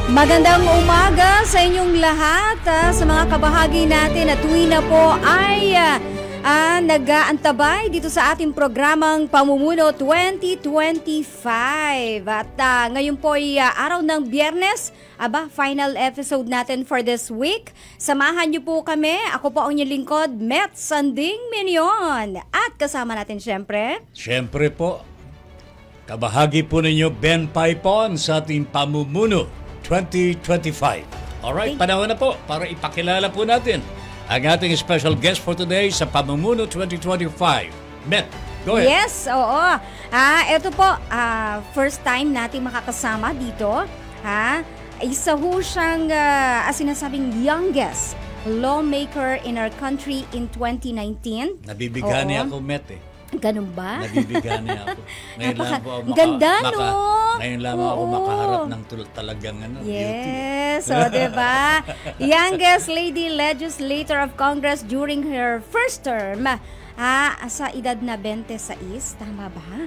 Magandang umaga sa inyong lahat, sa mga kabahagi natin at tuwi na po ay nag-aantabay dito sa ating programang Pamumuno 2025. At ngayon po ay araw ng Biyernes, final episode natin for this week. Samahan niyo po kami, ako po ang inyong lingkod, Met Sanding Minion. At kasama natin syempre po, kabahagi po ninyo Ben Paipon sa ating Pamumuno 2025. Alright, panahon na po para ipakilala po natin ang ating special guest for today sa Pamumuno 2025. Met, go ahead. Yes, oo. Ito po, first time nating makakasama dito. Isa ho siyang sinasabing youngest lawmaker in our country in 2019. Nabibigani ako, Met Ganun ba? Nabibigani ako. Ngayon lang po ako ngayon lang ako makaharap ng talagang yes, so diba? Youngest lady legislator of Congress during her first term. Sa edad na 26, tama ba?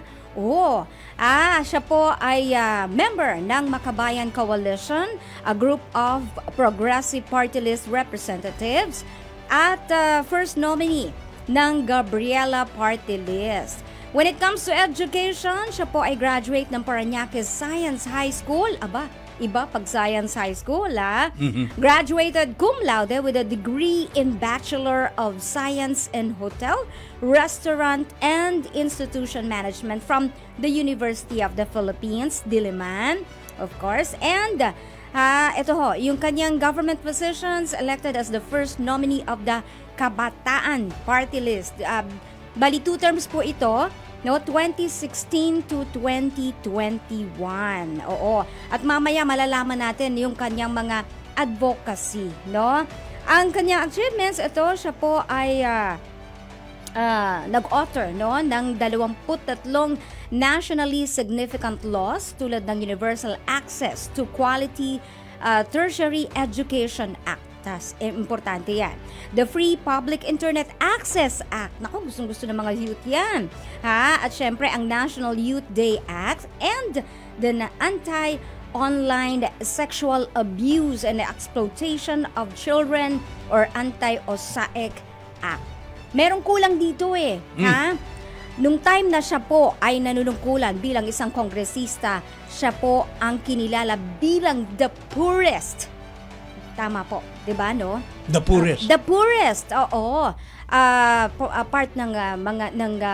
Siya po ay member ng Makabayan Coalition, a group of progressive party list representatives, at first nominee ng Gabriela Party List. When it comes to education, siya po ay graduate ng Parañaque Science High School. Iba pag Science High School, Graduated cum laude with a degree in Bachelor of Science in Hotel, Restaurant, and Institution Management from the University of the Philippines, Diliman, of course. And ito ho, yung kanyang government positions, elected as the first nominee of the Kabataan Party List. Bali 2 terms po ito, 2016 to 2021. Oo. At mamaya malalaman natin yung kanyang mga advocacy, no? Ang kanyang achievements, ito, siya po ay nag-author, no, ng 23 nationally significant laws tulad ng Universal Access to Quality Tertiary Education Act. Importante yan. The Free Public Internet Access Act. Naku, gustong-gusto ng mga youth yan. At syempre, ang National Youth Day Act and the Anti-Online Sexual Abuse and Exploitation of Children or Anti-OSAIC Act. Merong kulang dito Nung time na siya po ay nanunungkulan bilang isang kongresista, siya po ang kinilala bilang the poorest. Tama po, 'di ba, no? The poorest. The poorest. Oo. Part ng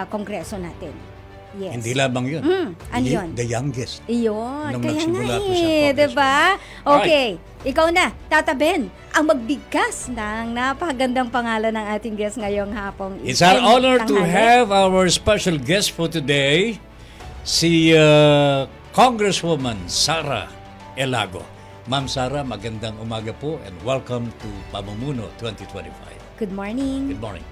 kongreso natin. Yes. Hindi lamang 'yun. Ano 'yun? The youngest. Iyon. Nung Kaya nagsimula nga po sa Congress. 'di ba? Okay. Right. Ikaw na, Tata Ben, ang magbigkas ng napakagandang pangalan ng ating guest ngayong hapong. It's our honor to have our special guest for today, si Congresswoman Sara Elago. Ma'am Sara, magandang umaga po and welcome to Pamumuno 2025. Good morning. Good morning.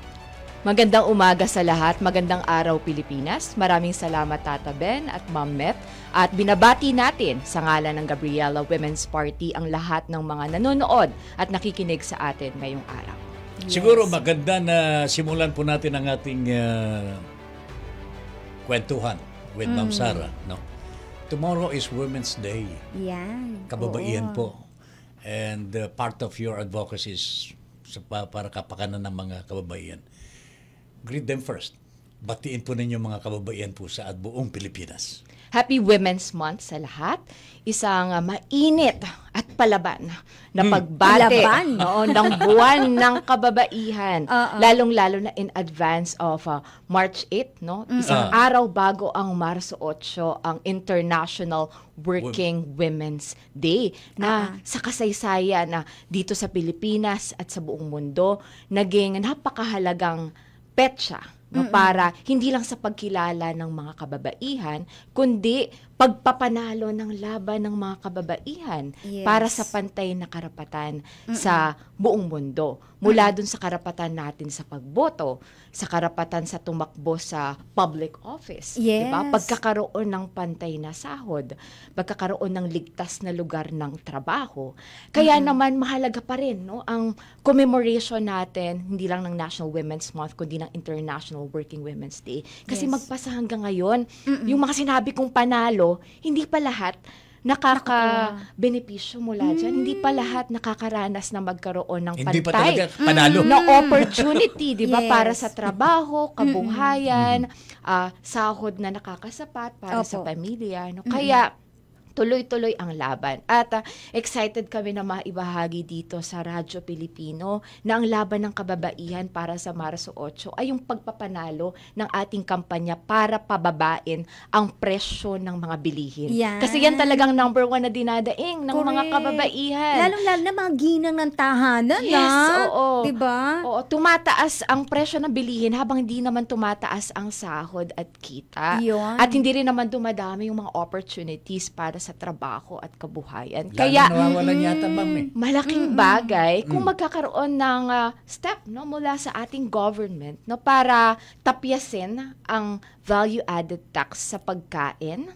Magandang umaga sa lahat. Magandang araw, Pilipinas. Maraming salamat, Tata Ben at Ma'am Met. At binabati natin sa ngalan ng Gabriela Women's Party ang lahat ng mga nanonood at nakikinig sa atin ngayong araw. Yes. Siguro maganda na simulan po natin ang ating kwentuhan with Ma'am Sara, no? Tomorrow is Women's Day. Yan. Kababaihan po. And part of your advocacy is para kapakanan ng mga kababaihan. Greet them first. Batiin po ninyo mga kababaihan po sa buong Pilipinas. Happy Women's Month sa lahat. Isang mainit at palaban na pagbati ng buwan ng kababaihan. Lalong-lalo na in advance of March 8, no? Isang araw bago ang Marso 8, ang International Working Women's Day na sa kasaysayan na dito sa Pilipinas at sa buong mundo naging napakahalagang petsa, no, para hindi lang sa pagkilala ng mga kababaihan, kundi pagpapanalo ng laban ng mga kababaihan para sa pantay na karapatan sa buong mundo. Mula dun sa karapatan natin sa pagboto, sa karapatan sa tumakbo sa public office, diba? Pagkakaroon ng pantay na sahod, pagkakaroon ng ligtas na lugar ng trabaho. Kaya naman mahalaga pa rin, no, ang commemoration natin, hindi lang ng National Women's Month, kundi ng International Working Women's Day. Kasi magpasa hanggang ngayon, yung mga sinabi kong panalo, hindi pa lahat nakaka-benepisyo mula dyan. Hindi pa lahat nakakaranas na magkaroon ng Hindi pa pantay talaga panalo. na opportunity, di ba? Yes. Para sa trabaho, kabuhayan, sahod na nakakasapat para sa pamilya. No? Kaya, tuloy-tuloy ang laban. At excited kami na maibahagi dito sa Radyo Pilipino na ang laban ng kababaihan para sa Marso 8 ay yung pagpapanalo ng ating kampanya para pababain ang presyo ng mga bilihin. Yan. Kasi yan talagang number 1 na dinadaing ng mga kababaihan. Lalong-lalo na mga ginang ng tahanan, Yes, oo. Diba? Oo, tumataas ang presyo ng bilihin habang hindi naman tumataas ang sahod at kita. Yun. At hindi rin naman dumadami yung mga opportunities para sa trabaho at kabuhayan. Lalo Kaya nawawalan yata, ma'am. malaking bagay kung magkakaroon ng step mula sa ating government para tapyasin ang value-added tax sa pagkain,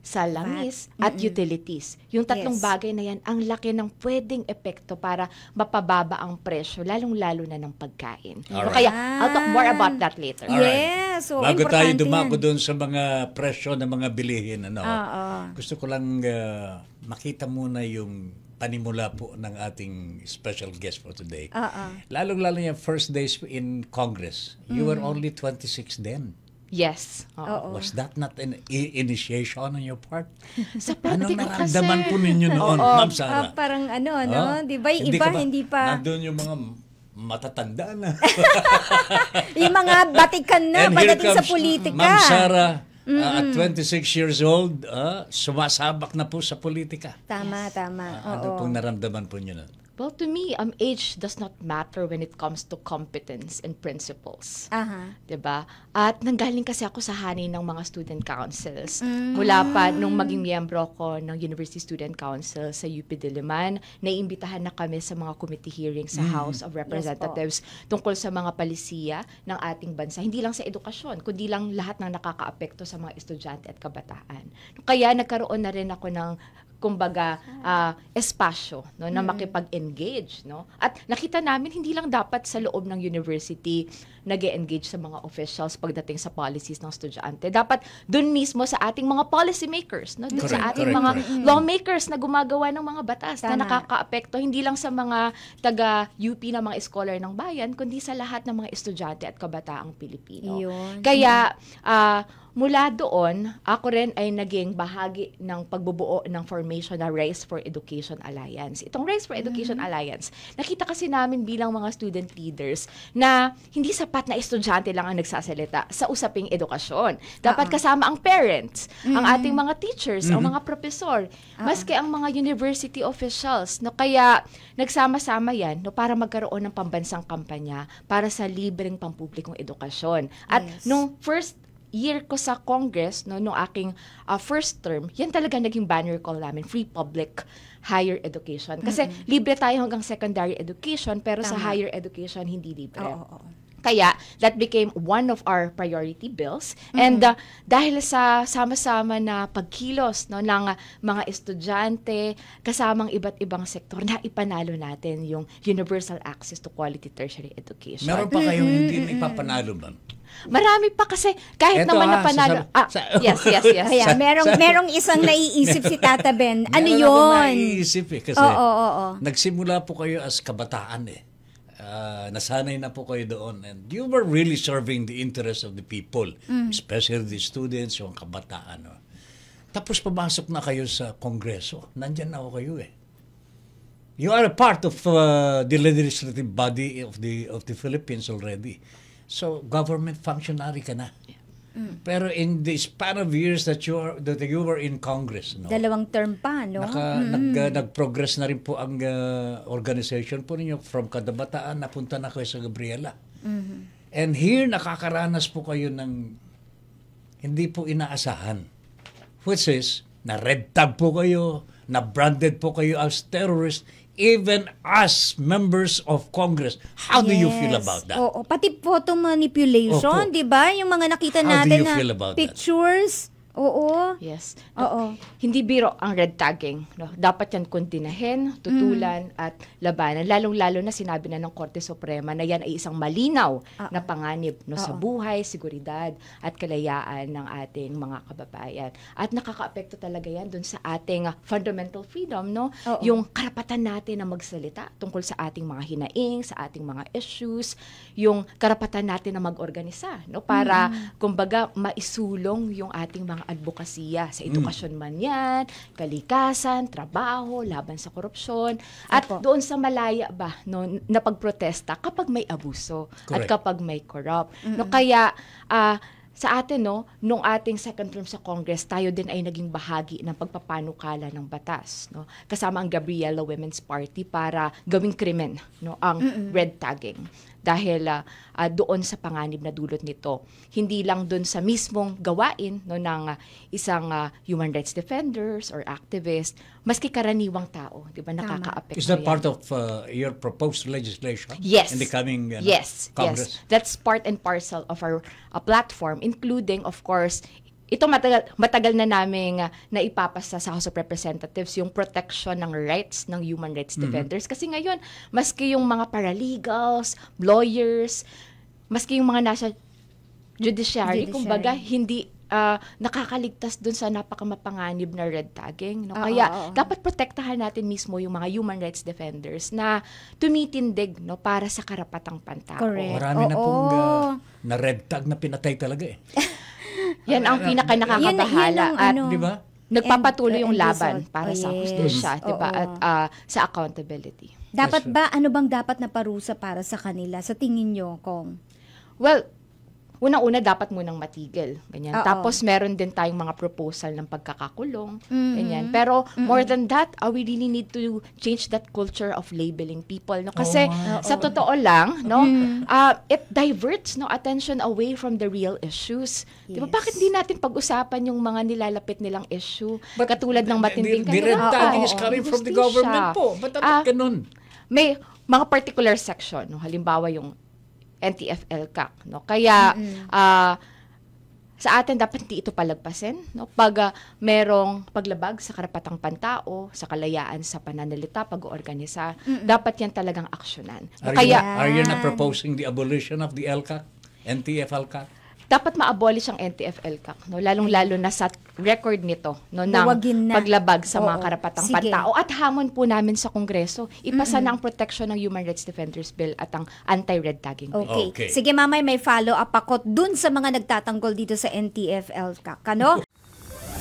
sa lamis, at utilities. Yung tatlong bagay na yan, ang laki ng pwedeng epekto para mapababa ang presyo, lalong-lalo na ng pagkain. Alright. Kaya, I'll talk more about that later. Yes. So, Bago tayo importante dumako yan. doon sa mga presyo ng mga bilihin, Oo. gusto ko lang makita muna yung panimula po ng ating special guest for today. Lalong-lalo yung first days in Congress. You were only 26 then. Yes. Oo. Was that not an initiation on your part? Sa Anong practical kasi. naramdaman po ninyo noon, Ma'am Sara? Parang di ba? Yung iba, hindi pa. Nandun yung mga matatanda na. Yung mga batikan na And here pagdating sa comes politika. Ma'am Sara, at 26 years old, sumasabak na po sa politika. Tama. Ano pong naramdaman po niyo nun? Well, to me, age does not matter when it comes to competence and principles. Diba? At nanggaling kasi ako sa hani ng mga student councils. Mula pa nung maging miyembro ko ng University Student Council sa UP Diliman, naiimbitahan na kami sa mga committee hearings sa House of Representatives tungkol sa mga palisiya ng ating bansa. Hindi lang sa edukasyon, kundi lang lahat ng nakakaapekto sa mga estudyante at kabataan. Kaya nagkaroon na rin ako ng kumbaga espasyo na makipag-engage, at nakita namin hindi lang dapat sa loob ng university nag-engage sa mga officials pagdating sa policies ng estudyante, dapat dun mismo sa ating mga policy makers, dun sa ating mga lawmakers na gumagawa ng mga batas na nakakaapekto hindi lang sa mga taga UP na mga scholar ng bayan, kundi sa lahat ng mga estudyante at kabataang Pilipino. Kaya mula doon, ako rin ay naging bahagi ng pagbubuo ng formation na Race for Education Alliance. Itong Race for Education Alliance, nakita kasi namin bilang mga student leaders na hindi sapat na estudyante lang ang nagsasalita sa usaping edukasyon. Dapat kasama ang parents, ang ating mga teachers, ang mga profesor, maski ang mga university officials. Kaya nagsama-sama yan para magkaroon ng pambansang kampanya para sa libreng pampublikong edukasyon. At nung first year ko sa Congress, nung aking first term, yan talaga naging banner call namin, free public higher education. Kasi libre tayo hanggang secondary education, pero sa higher education, hindi libre. Kaya, that became one of our priority bills. And dahil sa sama-sama na pagkilos ng mga estudyante, kasamang iba't ibang sektor, na ipanalo natin yung universal access to quality tertiary education. Meron pa kayong hindi ipapanalo, ma'am? Marami pa kasi kahit Eto, naman napanalo. yes. Kaya merong isang naiisip si Tata Ben. Ano Meron yun? akong naiisip kasi Oo. nagsimula po kayo as kabataan nasanay na po kayo doon and you were really serving the interests of the people, especially the students, yung kabataan. Tapos pumasok na kayo sa Kongreso. Nandyan na ako kayo You are a part of the legislative body of the Philippines already. So, government functionary ka na. Pero in the span of years that you were in Congress, 2 term pa, no? Nag-progress na rin po ang organization po ninyo from Kadabataan, napunta na kayo sa Gabriela. And here, nakakaranas po kayo ng hindi po inaasahan. Which is, na-red tag po kayo, na-branded po kayo as terrorist, even as members of Congress. How do you feel about that? Pati photo manipulation, di ba? Yung mga nakita natin na pictures. Oo. Yes. Oo. Hindi biro ang red tagging. No? Dapat yan kuntinahin, tutulan, at labanan. Lalong-lalo na sinabi na ng Korte Suprema na yan ay isang malinaw na panganib sa buhay, seguridad, at kalayaan ng ating mga kababayan. At nakakaapekto talaga yan dun sa ating fundamental freedom, no? Yung karapatan natin na magsalita tungkol sa ating mga hinaing, sa ating mga issues, yung karapatan natin na mag-organisa, no? Para, kumbaga, maisulong yung ating mga advokasya sa edukasyon man yan, kalikasan, trabaho, laban sa korupsyon, at doon sa malaya ba, no, na pagprotesta kapag may abuso. Correct. At kapag may corrupt. No, kaya, sa atin, no, nung ating second term sa Congress, tayo din ay naging bahagi ng pagpapanukala ng batas, no, kasama ang Gabriela Women's Party para gawing krimen, no, ang red tagging. Dahil doon sa panganib na dulot nito, hindi lang doon sa mismong gawain, no, ng isang human rights defenders or activist, maski karaniwang tao, di ba, nakakaapekto. Is that yan. part of your proposed legislation? Yes. In the coming Yes. Congress? Yes. That's part and parcel of our platform, including, of course, ito matagal na naming naipapasa sa House of Representatives yung protection ng rights ng human rights defenders. Kasi ngayon, maski yung mga paralegals, lawyers, maski yung mga nasa judiciary. Kumbaga, hindi nakakaligtas dun sa napakamapanganib na red tagging. No? Kaya dapat protektahan natin mismo yung mga human rights defenders na tumitindig, no, para sa karapatang pantao. Correct. Marami na pong na red tag na pinatay talaga eh. Yan ang pinaka-nakakabahala. At diba? nagpapatuloy yung laban para sa hustisya, diba? At sa accountability. Dapat ba, ano bang dapat na parusa para sa kanila? Sa tingin nyo, Kong? Well, unang-una dapat munang matigil. Ganyan. Tapos meron din tayong mga proposal ng pagkakakulong. Ganyan. Pero more than that, we really need to change that culture of labeling people. No? Kasi sa totoo lang, no, it diverts, no, attention away from the real issues. Yes. Diba? Bakit di natin pag-usapan yung mga nilalapit nilang issue? Katulad ng matinding The red tagging is coming from the government po. Ba't ganun? May mga particular section. No? Halimbawa yung NTF-ELCAC, no? Kaya sa atin dapat hindi ito palagpasin, no? Pag merong paglabag sa karapatang pantao, sa kalayaan sa pananalita, pag-oorganisa, dapat yan talagang aksyonan. Are you not proposing the abolition of the ELCAC? NTF-ELCAC? Dapat ma-abolish ang NTF-ELCAC, no? Lalong-lalo na sa record nito, no, ng paglabag sa mga karapatang pantao. At hamon po namin sa Kongreso, ipasa na ang Protection ng Human Rights Defenders Bill at ang Anti-Red Tagging Bill. Okay. Sige, mamay, may follow-up ako dun sa mga nagtatanggol dito sa NTF-ELCAC. Ano?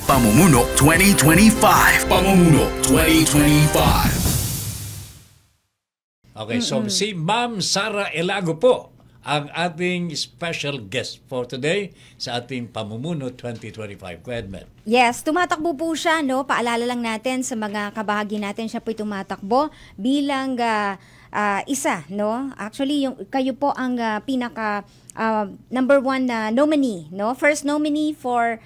Pamumuno 2025. Pamumuno 2025. Okay, so si Ma'am Sara Elago po ang ating special guest for today sa ating Pamumuno 2025. Go ahead, ma'am. Yes, tumatakbo po siya, no? Paalala lang natin sa mga kabahagi natin, siya po'y tumatakbo bilang isa, no? Actually, kayo po ang pinaka number one nominee, no? First nominee for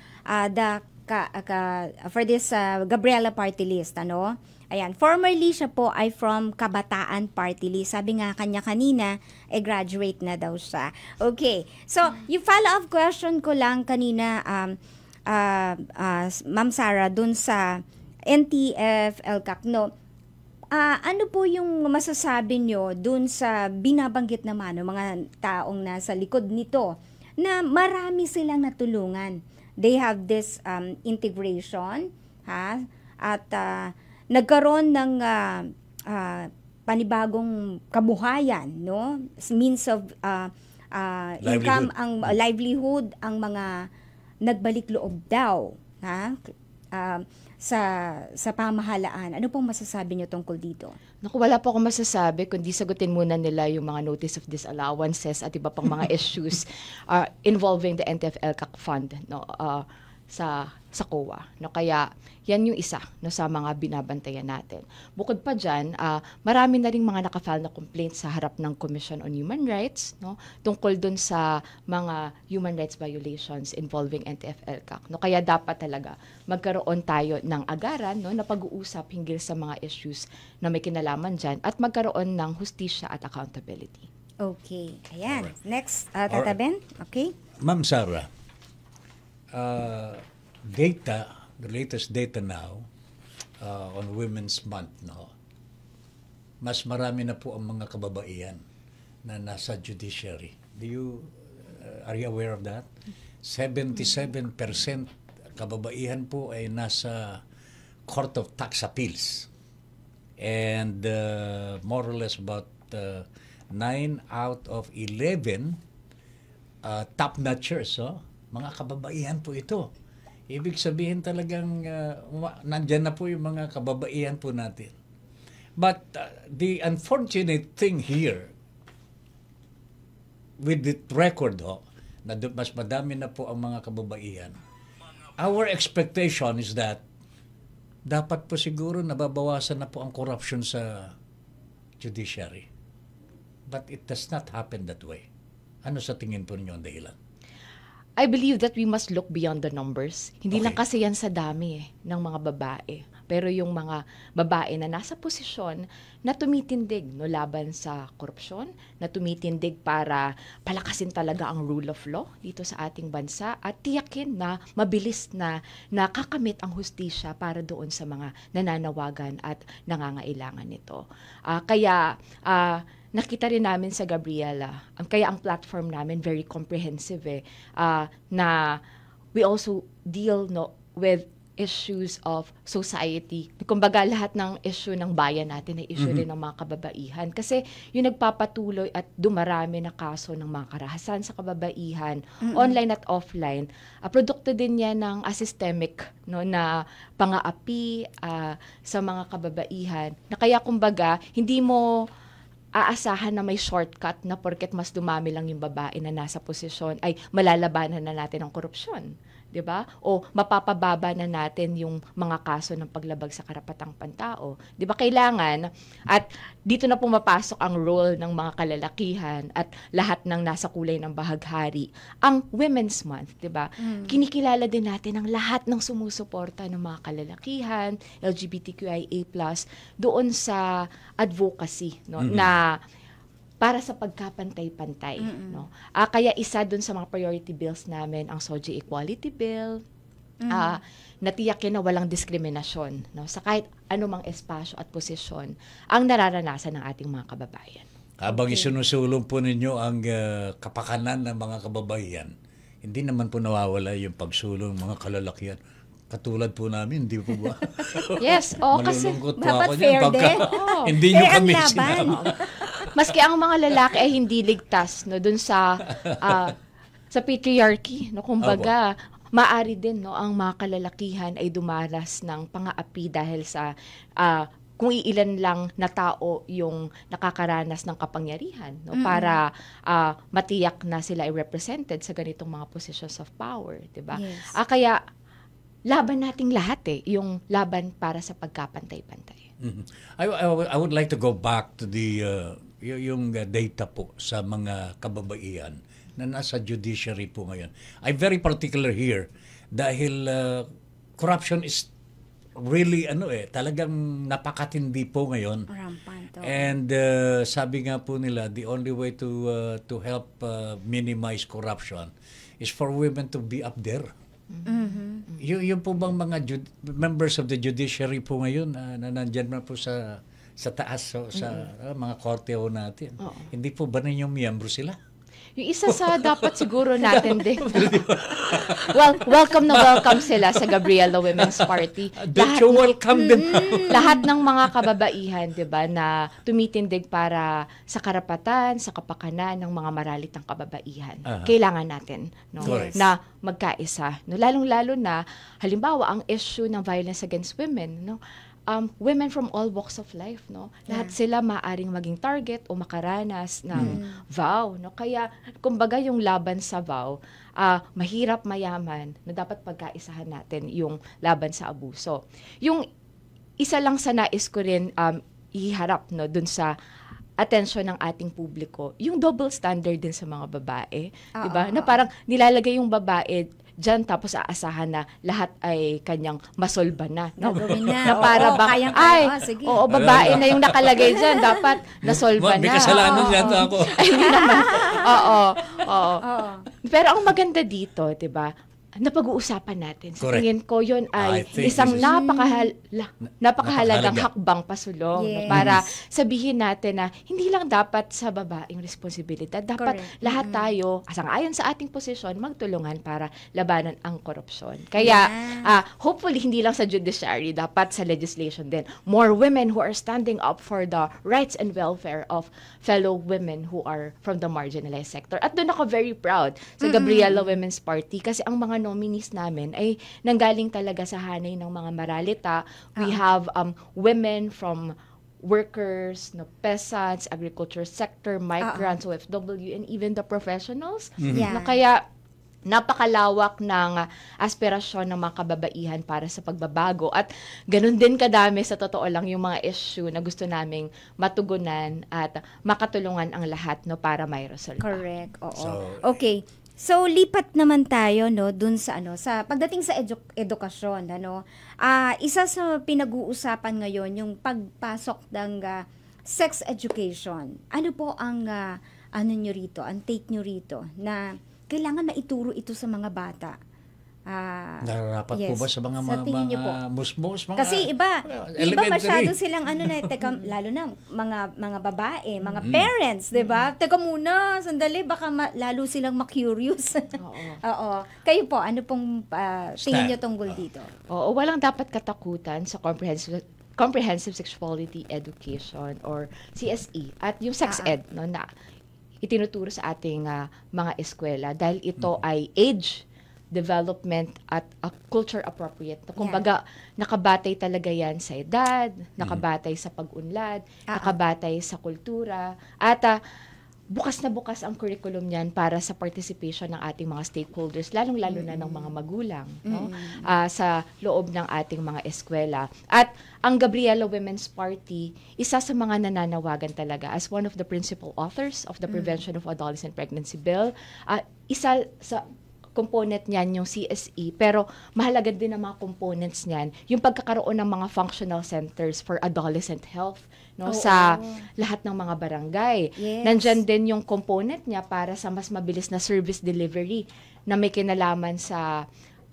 for this Gabriela Party List, ano? Ayan, formerly siya po ay from Kabataan Party List. Sabi nga kanya kanina, graduate na daw siya. Okay, so yung follow-up question ko lang kanina, Ma'am Sara, dun sa NTF-ELCAC, no? Ano po yung masasabi nyo dun sa binabanggit naman ng mga taong nasa likod nito na marami silang natulungan? They have this integration, ha? At nagkaroon ng panibagong kabuhayan, no? Means of income, ang livelihood, ang mga nagbalik loob daw, ha? Sa pamahalaan. Ano pong masasabi niyo tungkol dito? Naku, wala po akong masasabi kundi sagutin muna nila yung mga notice of disallowances at iba pang mga issues involving the NTF-ELCAC fund, no, sa COA. No, kaya yan yung isa, no, sa mga binabantayan natin. Bukod pa dyan, marami na rin mga nakafile na complaints sa harap ng Commission on Human Rights, no, tungkol dun sa mga human rights violations involving NTF-ELCAC. No, kaya dapat talaga magkaroon tayo ng agaran, no, na pag-uusap hinggil sa mga issues na may kinalaman dyan at magkaroon ng hustisya at accountability. Okay. Ayan. Right. Next, Tata Ben. Okay. Ma'am Sara, the latest data now on Women's Month, no, mas marami na po ang mga kababaihan na nasa judiciary. Are you aware of that? 77% kababaihan po ay nasa Court of Tax Appeals. And more or less about 9 out of 11 top-notchers, mga kababaihan po ito. Ibig sabihin talagang nandyan na po yung mga kababaihan po natin. But the unfortunate thing here, with the record na mas madami na po ang mga kababaihan, our expectation is that dapat po siguro nababawasan na po ang corruption sa judiciary. But it does not happen that way. Ano sa tingin po ninyo ang dahilan? I believe that we must look beyond the numbers. Hindi Okay. lang kasi yan sa dami ng mga babae. Pero yung mga babae na nasa posisyon na tumitindig laban sa korupsyon, na tumitindig para palakasin talaga ang rule of law dito sa ating bansa at tiyakin na mabilis na nakakamit ang hustisya para doon sa mga nananawagan at nangangailangan nito. Kaya nakita rin namin sa Gabriela, kaya ang platform namin very comprehensive na we also deal with issues of society. Kumbaga, lahat ng issue ng bayan natin ay issue rin ng mga kababaihan. Kasi yung nagpapatuloy at dumarami na kaso ng mga karahasan sa kababaihan, online at offline, produkto din yan ng systemic na pang-aapi sa mga kababaihan. Na kaya kumbaga, hindi mo aasahan na may shortcut na porket mas dumami lang yung babae na nasa posisyon ay malalabanan na natin ang korupsyon. 'Di ba? O mapapababa na natin yung mga kaso ng paglabag sa karapatang pantao. 'Di ba kailangan at dito na pumapasok ang role ng mga kalalakihan at lahat ng nasa kulay ng bahaghari. Ang Women's Month, 'di ba? Kinikilala din natin ang lahat ng sumusuporta ng mga kalalakihan, LGBTQIA+ doon sa advocacy, na para sa pagkapantay-pantay, no? Kaya isa dun sa mga priority bills namin ang SOGI Equality Bill, natiyakin na walang diskriminasyon, no? Sa kahit anumang espasyo at posisyon ang nararanasan ng ating mga kababayan. Habang isinusulong po ninyo ang kapakanan ng mga kababaihan, hindi naman po nawawala yung pagsulong mga kalalakihan. Katulad po namin, hindi po ba? Yes, kasi malulungkot po dapat ako fair niyan pagka din. hindi nyo Fair ang kami laban. sinama. Maski ang mga lalaki ay hindi ligtas dun sa patriarchy, no, kumbaga maari din ang mga kalalakihan ay dumaras ng pang-aapi dahil sa kung iilan lang na tao yung nakakaranas ng kapangyarihan, no, para matiyak na sila ay represented sa ganitong mga positions of power, 'di ba? Yes. Kaya laban nating lahat yung laban para sa pagkapantay-pantay. I would like to go back to the yung data po sa mga kababaihan na nasa judiciary po ngayon. I'm very particular here dahil corruption is really talagang napakatindi po ngayon. Rampant. And sabi nga po nila, the only way to help minimize corruption is for women to be up there. Yung po bang mga members of the judiciary po ngayon na nandyan na po sa taas sa mga korte ho natin. Hindi po ba ninyong miyembro sila? Yung isa sa dapat siguro natin din. Welcome sila sa Gabriela Women's Party. Don't you welcome them? Lahat ng mga kababaihan, 'di ba, na tumitindig para sa karapatan, sa kapakanan ng mga maralitang kababaihan. Kailangan natin, no, na magkaisa, no, lalong-lalo na halimbawa ang issue ng violence against women, no. Women from all walks of life, no? Lahat sila maaring maging target o makaranas ng vow, no? Kaya, kumbaga yung laban sa vow, mahirap mayaman na dapat pagkaisahan natin yung laban sa abuso. Yung isa lang sa nais ko rin iharap, no, dun sa atensyon ng ating publiko, yung double standard din sa mga babae, 'di ba? Na parang nilalagay yung babae dyan, tapos aasahan na lahat ay kanyang masolba na. No? Gagawin na. Na para bang, sige. babae na yung nakalagay dyan, dapat nasolba na. May kasalanan yata ako. Ay, hindi naman. Oo. Pero ang maganda dito, 'di ba? napag-uusapan natin. Sa Correct. tingin ko, yun ay I think isang this is- napakahalagang napakahalaga. hakbang pasulong Yes. para sabihin natin na hindi lang dapat sa babaeng responsibilidad. Dapat Correct. lahat tayo, ayon sa ating posisyon, magtulungan para labanan ang korupsyon. Kaya, hopefully, hindi lang sa judiciary, dapat sa legislation din. More women who are standing up for the rights and welfare of fellow women who are from the marginalized sector. At doon ako very proud sa Gabriela Women's Party kasi ang mga nominees namin ay nanggaling talaga sa hanay ng mga maralita. We have women from workers, peasants, agriculture sector, migrants, OFW, and even the professionals. Yeah. Kaya napakalawak ng aspirasyon ng mga kababaihan para sa pagbabago at ganun din kadami sa totoo lang yung mga issue na gusto naming matugunan at makatulungan ang lahat para may resolve. Correct. Oo. So, Okay. So lipat naman tayo dun sa sa pagdating sa edukasyon isa sa pinag-uusapan ngayon yung pagpasok ng sex education. Ano po ang nyo rito, ang take nyo rito na kailangan maituro ito sa mga bata? Nararapat po yes. ba sa mga Sa tingin niyo po? musmos, mga Kasi iba elementary? masyado silang lalo na mga babae, mga parents, 'di ba? Teka muna, sandali baka lalo silang ma-curious. Oo. Kayo po, ano pong tingin niyo tungkol dito? Oo, walang dapat katakutan sa comprehensive sexuality education or CSE at yung sex ed na itinuturo sa ating mga eskwela dahil ito ay age development at culture appropriate. Kumbaga, nakabatay talaga yan sa edad, nakabatay sa pag-unlad, nakabatay sa kultura, at bukas na bukas ang curriculum niyan para sa participation ng ating mga stakeholders, lalong-lalo na ng mga magulang sa loob ng ating mga eskwela. At ang Gabriela Women's Party, isa sa mga nananawagan talaga as one of the principal authors of the Prevention of Adolescent Pregnancy Bill. Isa sa component niyan yung CSE, pero mahalaga din ang mga components niyan, yung pagkakaroon ng mga functional centers for adolescent health sa lahat ng mga barangay. Yes. Nandyan din yung component niya para sa mas mabilis na service delivery na may kinalaman sa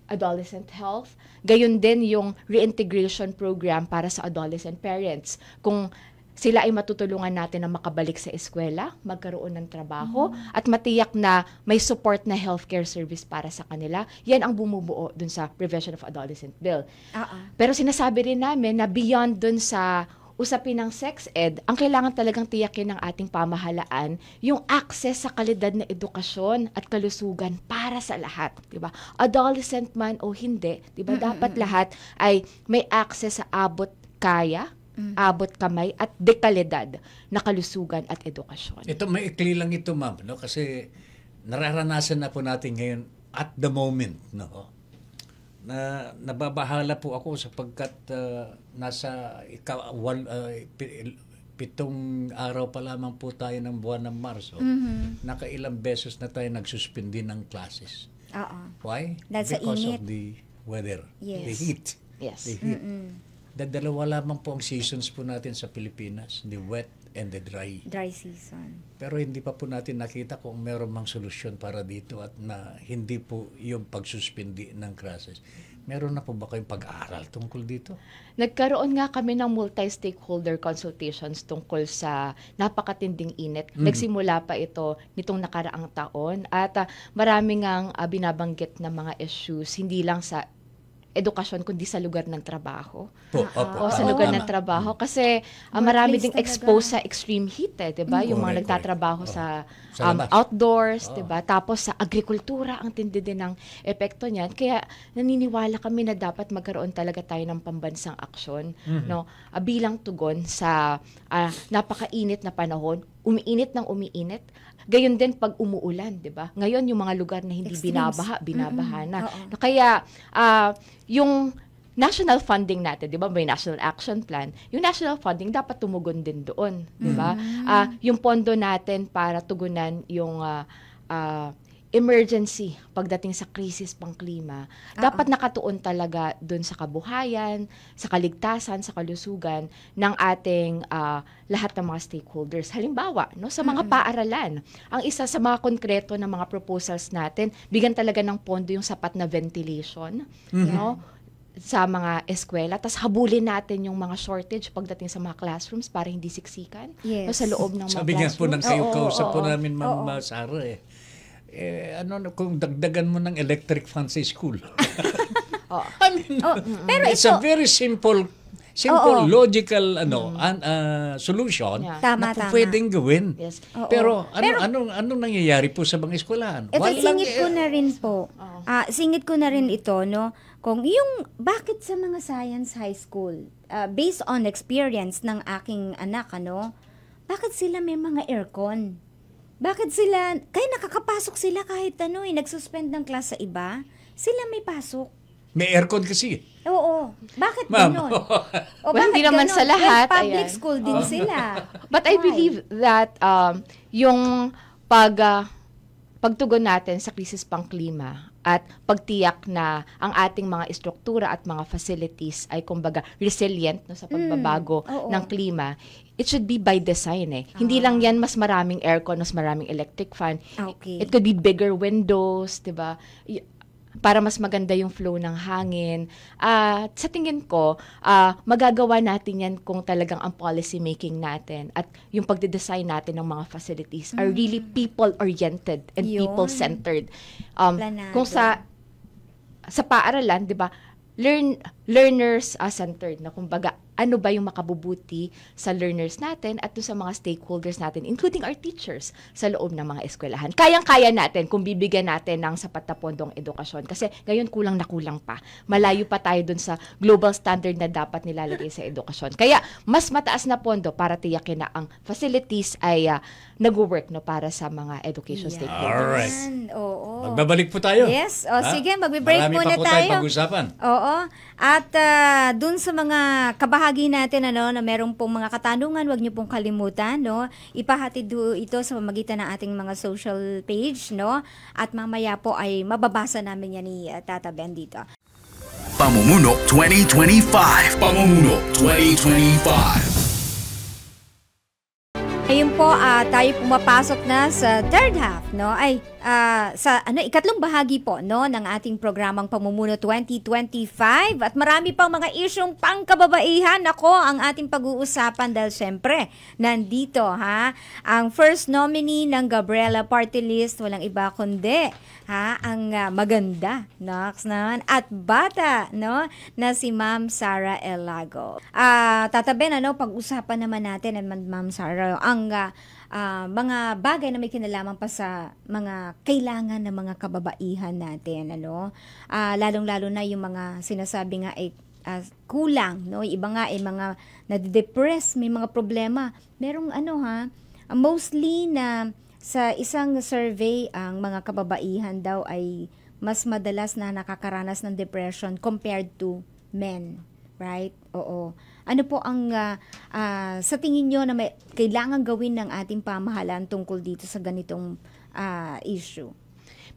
adolescent health. Gayon din yung reintegration program para sa adolescent parents. Kung sila ay matutulungan natin na makabalik sa eskwela, magkaroon ng trabaho, at matiyak na may support na healthcare service para sa kanila. Yan ang bumubuo dun sa Prevention of Adolescent Bill. Pero sinasabi rin namin na beyond dun sa usapin ng sex ed, ang kailangan talagang tiyakin ng ating pamahalaan yung access sa kalidad na edukasyon at kalusugan para sa lahat, 'di ba? Adolescent man o hindi, 'di ba? Dapat lahat ay may access sa abot kaya, abot kamay at dekalidad na kalusugan at edukasyon. Ito, may ikli lang ito, ma'am, kasi nararanasan na po natin ngayon at the moment, na nababahala po ako sapagkat nasa 7 araw pa lamang po tayo ng buwan ng Marso. Nakailang beses na tayo nagsuspindi ng classes. Why? Because of the weather, the heat. Yes. The heat. Dalawa lamang po ang seasons po natin sa Pilipinas, the wet and the dry. Dry season. Pero hindi pa po natin nakita kung meron mang solusyon para dito at na hindi po yung pagsuspindi ng classes. Meron na po ba kayong pag-aaral tungkol dito? Nagkaroon nga kami ng multi-stakeholder consultations tungkol sa napakatinding init. Nagsimula pa ito nitong nakaraang taon at marami ngang binabanggit na mga issues, hindi lang sa edukasyon kundi sa lugar ng trabaho. Sa lugar ng trabaho kasi marami ding exposed sa extreme heat, 'di ba? Yung mga nagtatrabaho sa outdoors, 'di ba? Tapos sa agrikultura ang tindi din ng epekto niyan. Kaya naniniwala kami na dapat magkaroon talaga tayo ng pambansang aksyon, bilang tugon sa napakainit na panahon, umiinit ng umiinit. Gayon din pag umuulan, 'di ba? Ngayon yung mga lugar na hindi binabaha na. Kaya yung national funding natin, 'di ba? May National Action Plan. Yung national funding dapat tumugon din doon, 'di ba? Yung pondo natin para tugunan yung emergency pagdating sa krisis pangklima, dapat nakatuon talaga dun sa kabuhayan, sa kaligtasan, sa kalusugan ng ating lahat ng mga stakeholders. Halimbawa, no, sa mga paaralan, ang isa sa mga konkreto na mga proposals natin, bigyan talaga ng pondo yung sapat na ventilation, no, sa mga eskwela, tas habulin natin yung mga shortage pagdating sa mga classrooms para hindi siksikan, no, sa loob ng mga Sabi nga po classrooms. ng kayo kausap po namin, Ma'am Sara, kung dagdagan mo ng electric fan sa school. I mean, Pero it's ito, a very simple, logical solution Tama, na tama. pwedeng gawin. Yes. Pero anong nangyayari po sa mga eskwelahan? ito, singit ko na rin po. Singit ko na rin ito, no? Kung yung, bakit sa mga science high school, based on experience ng aking anak, ano, bakit sila may mga aircon? Bakit sila, kaya nakakapasok sila kahit nagsuspend ng class sa iba, sila may pasok. May aircon kasi. Oo. Bakit Ma'am. ganon? Well, hindi naman sa lahat, Public ayan. school din sila. But I believe that yung pagtugon natin sa krisis pangklima at pagtiyak na ang ating mga istruktura at mga facilities ay kumbaga resilient no, sa pagbabago ng klima, it should be by design eh. Hindi lang yan mas maraming aircon, mas maraming electric fan. Okay. It could be bigger windows, 'di ba? Para mas maganda yung flow ng hangin. Sa tingin ko, magagawa natin yan kung talagang ang policy making natin at yung pagde-design natin ng mga facilities are really people-oriented and Yun. people-centered. Planado. Kung sa paaralan, 'di ba? Learners centered na kumbaga ano ba yung makabubuti sa learners natin at sa mga stakeholders natin, including our teachers sa loob ng mga eskwelahan. Kayang-kaya natin kung bibigyan natin ng sapat na pondong edukasyon. Kasi ngayon kulang na kulang pa. Malayo pa tayo dun sa global standard na dapat nilalagay sa edukasyon. Kaya mas mataas na pondo para tiyakin na ang facilities ay nag-work no, para sa mga education stakeholders. Alright. Oo. Magbabalik po tayo. Yes. Sige, magbe-break Marami muna pa po tayo. tayong pag-usapan. Oo. At dun sa mga kabahagi natin na merong pong mga katanungan, wag niyo pong kalimutan, no? Ipahatid ito sa pamamagitan ng ating mga social page, no? At mamaya po ay mababasa namin yan ni Tata Ben dito. Pamumuno 2025. Pamumuno 2025. Ngayon po, tayo pumapasok na sa third half, no? Ay, sa ikatlong bahagi po, no, ng ating programang Pamumuno 2025 at marami pang mga isyong pangkababaihan. Ako, ang ating pag-uusapan dahil syempre, nandito, ang first nominee ng Gabriela Party List, walang iba kundi, ang maganda, Nox, naman, at bata, no, na si Ma'am Sara L. Lago. Tata Ben, pag-usapan naman natin, Ma'am Sara, ang mga bagay na may kinalaman pa sa mga kailangan ng mga kababaihan natin, lalong-lalo na yung mga sinasabi nga ay kulang, no? Iba nga ay mga nade-depress, may mga problema. Merong mostly na sa isang survey, ang mga kababaihan daw ay mas madalas na nakakaranas ng depression compared to men. Right? Oo. Ano po ang sa tingin nyo na may kailangan gawin ng ating pamahalaan tungkol dito sa ganitong issue?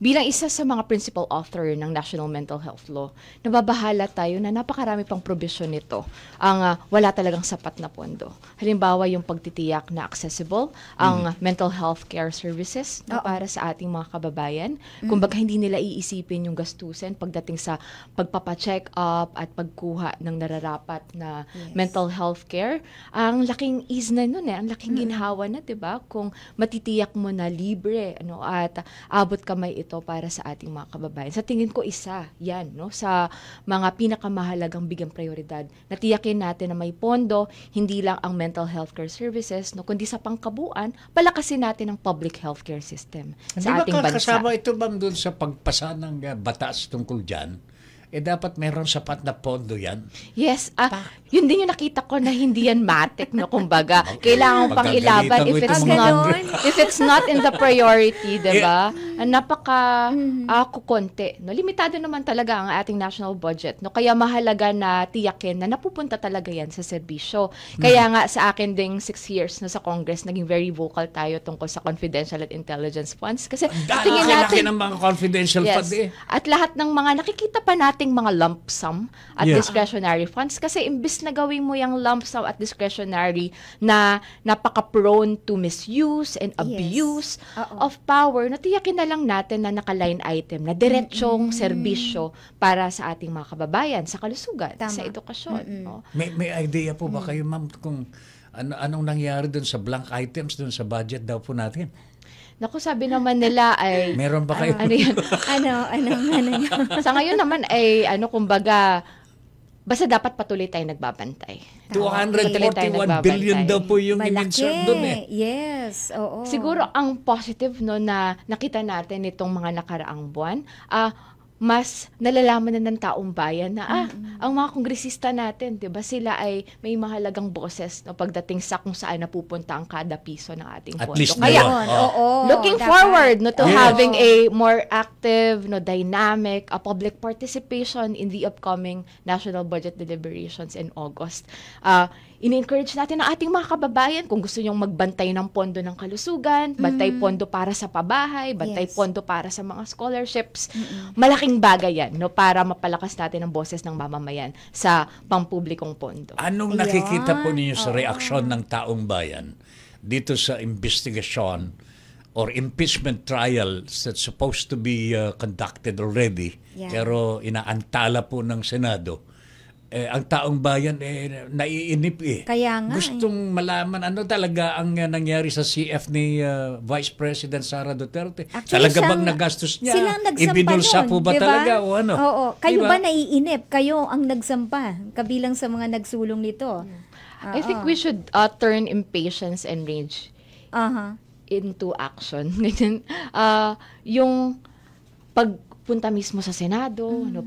Bilang isa sa mga principal author ng National Mental Health Law, nababahala tayo na napakarami pang probisyon nito ang wala talagang sapat na pondo. Halimbawa, yung pagtitiyak na accessible ang mental health care services para sa ating mga kababayan. Kumbaga, hindi nila iisipin yung gastusin pagdating sa pagpapacheck up at pagkuha ng nararapat na mental health care. Ang laking ease na nun ang laking ginhawa na, 'di ba? Kung matitiyak mo na libre at abot kamay ito para sa ating mga kababayan. Sa tingin ko isa yan, no, sa mga pinakamahalagang bigyang prioridad. Natiyakin natin na may pondo, hindi lang ang mental health care services, no, kundi sa pangkabuuan, palakasin natin ang public healthcare system sa ating bansa. Kasama ito bang doon sa pagpasa ng batas tungkol dyan? Dapat meron sapat na pondo yan. Yes, yun din yung nakita ko na hindi yan matik, no, kumbaga. Kailangan pang ilaban if it's not in the priority, diba? kukonti. No? Limitado naman talaga ang ating national budget. No? Kaya mahalaga na tiyakin na napupunta talaga yan sa serbisyo. Kaya nga sa akin ding 6 years na sa Congress, naging very vocal tayo tungkol sa confidential at intelligence funds. Kasi tingin natin ng mga confidential funds At lahat ng mga nakikita pa nating mga lump sum at discretionary funds. Kasi imbis na gawin mo yung lump sum at discretionary na napaka-prone to misuse and abuse of power, natiyakin na lang natin na naka-line item na diretsong serbisyo para sa ating mga kababayan, sa kalusugan, sa edukasyon. No? May idea po ba kayo, ma'am, kung anong nangyari dun sa blank items dun sa budget daw po natin? Naku, sabi naman nila ay... Meron ba kayo? Ano yan? Ano? Sa ngayon naman ay, kumbaga, basta dapat patuloy tayong nagbabantay. 241 billion daw po yung in-insert doon Yes, oo. Siguro ang positive no na nakita natin itong mga nakaraang buwan, mas nalalaman na ng taong bayan na ang mga kongresista natin, 'di ba, sila ay may mahalagang boses no pagdating sa kung saan napupunta ang kada piso ng ating pondo. At least kaya looking forward no to having a more active no dynamic public participation in the upcoming national budget deliberations in August. Ini-encourage natin ang ating mga kababayan kung gusto nyong magbantay ng pondo ng kalusugan, bantay pondo para sa pabahay, bantay pondo para sa mga scholarships. Malaking bagay yan no, para mapalakas natin ang boses ng mamamayan sa pampublikong pondo. Anong nakikita po ninyo sa reaksyon ng taong bayan dito sa investigation or impeachment trial that's supposed to be conducted already pero inaantala po ng Senado? Ang taong bayan naiinip Kaya nga, gustong malaman ano talaga ang nangyari sa CF ni Vice President Sara Duterte. Actually, talaga bang nagastos niya? Silang nagsampa Ibinulsa po ba diba? talaga o ano? Oo. Kayo ba naiinip? Kayo ang nagsampa kabilang sa mga nagsulong nito? I think we should turn impatience and rage into action. Yung pagpunta mismo sa Senado, no,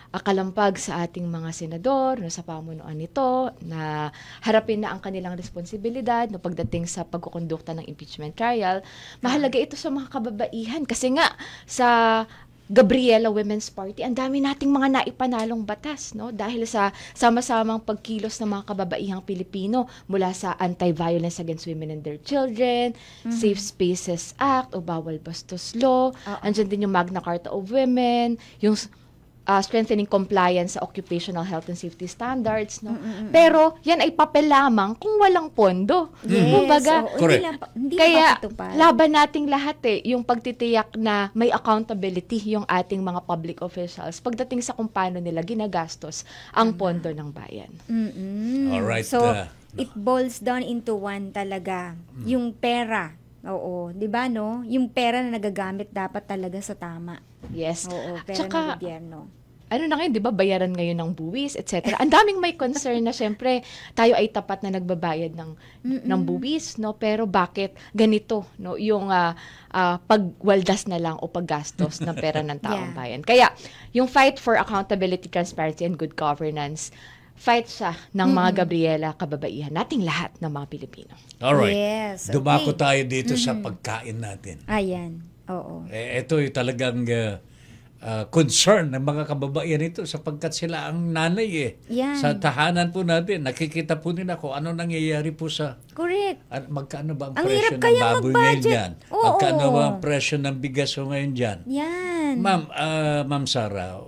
akalampag sa ating mga senador, no, sa pamunuan nito, na harapin na ang kanilang responsibilidad no, pagdating sa pagkukondukta ng impeachment trial. Mahalaga ito sa mga kababaihan kasi nga sa Gabriela Women's Party, ang dami nating mga naipanalong batas no dahil sa sama-samang pagkilos ng mga kababaihang Pilipino mula sa Anti-Violence Against Women and Their Children, Safe Spaces Act o Bawal Bastos Law, andyan din yung Magna Carta of Women, yung strengthening compliance sa occupational health and safety standards, no? Pero yan ay papel lamang kung walang pondo. Yes. Kumbaga, Hindi kaya laban nating lahat yung pagtitiyak na may accountability yung ating mga public officials pagdating sa kung paano nila ginagastos ang pondo ng bayan. Alright. So, it boils down into one talaga. Yung pera. Oo, 'di ba no? Yung pera na nagagamit dapat talaga sa tama. Yes. Oo, pera ng gobyerno. Ano na ngayon, 'di ba, bayaran ngayon ng buwis, etc. Ang daming may concern na syempre tayo ay tapat na nagbabayad ng buwis, no? Pero bakit ganito, no? Yung pagwaldas na lang o paggastos ng pera ng taong bayan. Kaya, yung fight for accountability, transparency and good governance, fight siya ng mga Gabriela kababaihan, nating lahat ng mga Pilipino. Alright. Yes, okay. Dumako tayo dito sa pagkain natin. Ayan. Oo. Ito ay talagang concern ng mga kababaihan ito sapagkat sila ang nanay sa tahanan po natin. Nakikita po nila kung ano nangyayari po sa... Correct. Magkano ba ang Ang presyo hirap ng kaya baboy ngayon dyan? Oo. Magkano ba ang presyo ng bigas ngayon dyan? Yan. Ma'am Sara,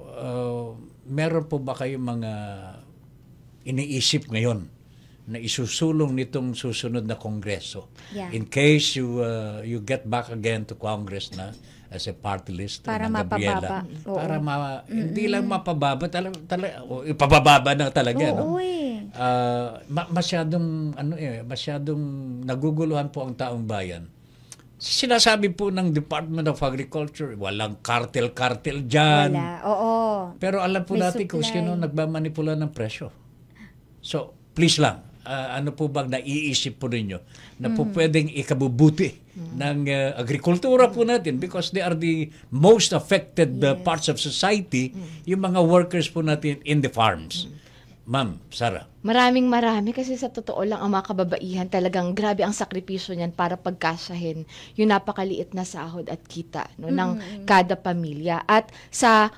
meron po ba kayong mga iniisip ngayon na isusulong nitong susunod na Kongreso? In case you get back again to Congress na as a party list para ng Gabriela. mapababa. Hindi lang mapababa, ipabababa na talaga. Oo, masyadong naguguluhan po ang taong bayan. Sinasabi po ng Department of Agriculture, walang cartel dyan. Wala, oo. Pero alam po May natin kung supply. sino nagmamanipula ng presyo. So, please lang, ano po bang naiisip po ninyo na po pwedeng ikabubuti ng agrikultura po natin because they are the most affected parts of society, yung mga workers po natin in the farms. Ma'am Sara. Marami kasi sa totoo lang ang mga kababaihan talagang grabe ang sakripisyo niyan para pagkasyahin yung napakaliit na sahod at kita ng kada pamilya. At sa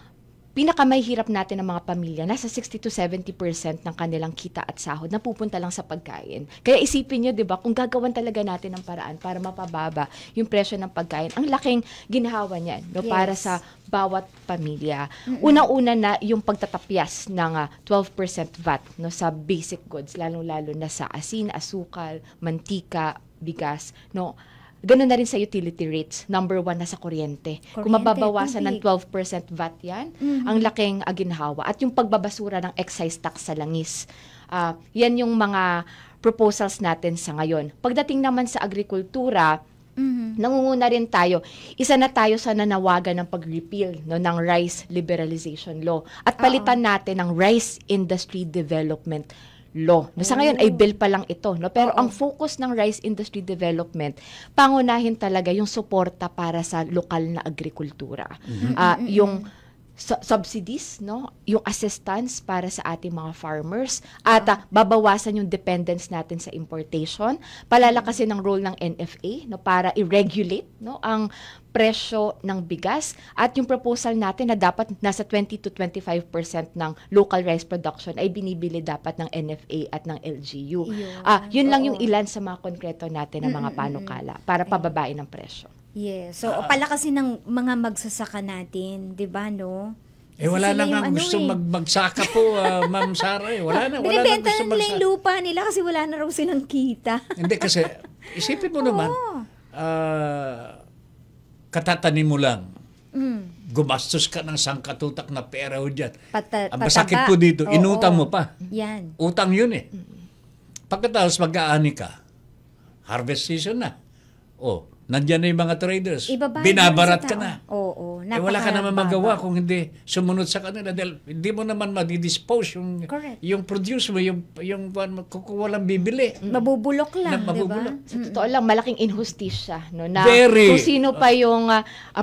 pinakamahirap natin ng mga pamilya, nasa 60 to 70% ng kanilang kita at sahod na pupunta lang sa pagkain. Kaya isipin nyo, di ba, kung gagawan talaga natin ng paraan para mapababa yung presyo ng pagkain, ang laking ginhawa niyan para sa bawat pamilya. Una-una na yung pagtatapyas ng 12% VAT sa basic goods, lalong-lalo na sa asin, asukal, mantika, bigas, Ganun na rin sa utility rates. Number 1 na sa kuryente. Kung mababawasan ng 12% VAT yan, ang laking ginhawa. At yung pagbabasura ng excise tax sa langis. Yan yung mga proposals natin sa ngayon. Pagdating naman sa agrikultura, nangunguna rin tayo. Isa na tayo sa nanawagan ng pag-repeal ng Rice Liberalization Law. At palitan natin ng Rice Industry Development Law. Sa ngayon ay bill pa lang ito, pero ang focus ng rice industry development, pangunahin talaga yung suporta para sa lokal na agrikultura. Yung subsidies, yung assistance para sa ating mga farmers, at babawasan yung dependence natin sa importation, palalakasin ng role ng NFA para i-regulate ang presyo ng bigas, at yung proposal natin na dapat nasa 20 to 25% ng local rice production ay binibili dapat ng NFA at ng LGU. Yun lang yung ilan sa mga konkreto natin na mga panukala para pababain ang presyo. Yes. So, palakasin ng mga magsasaka natin, di ba, wala na nga gustong magsaka po, Ma'am Sara. Wala na gustong binibenta na nila yung lupa nila kasi wala na raw silang kita. Hindi, kasi isipin mo naman, katatanim mo lang, gumastos ka ng sangkatutak na pera o dyan. Ang masakit po dito, inutang mo pa. Yan. Utang yun eh. Pagkatapos mag-aani ka, harvest season na. Nandyan na yung mga traders. Binabarat ka na. Wala ka naman magawa kung hindi sumunod sa kanila. Dahil hindi mo naman madidispose yung produce mo, yung kung walang bibili. Mabubulok lang, di ba? Sa totoo lang, malaking inhustisya. Na kung sino pa yung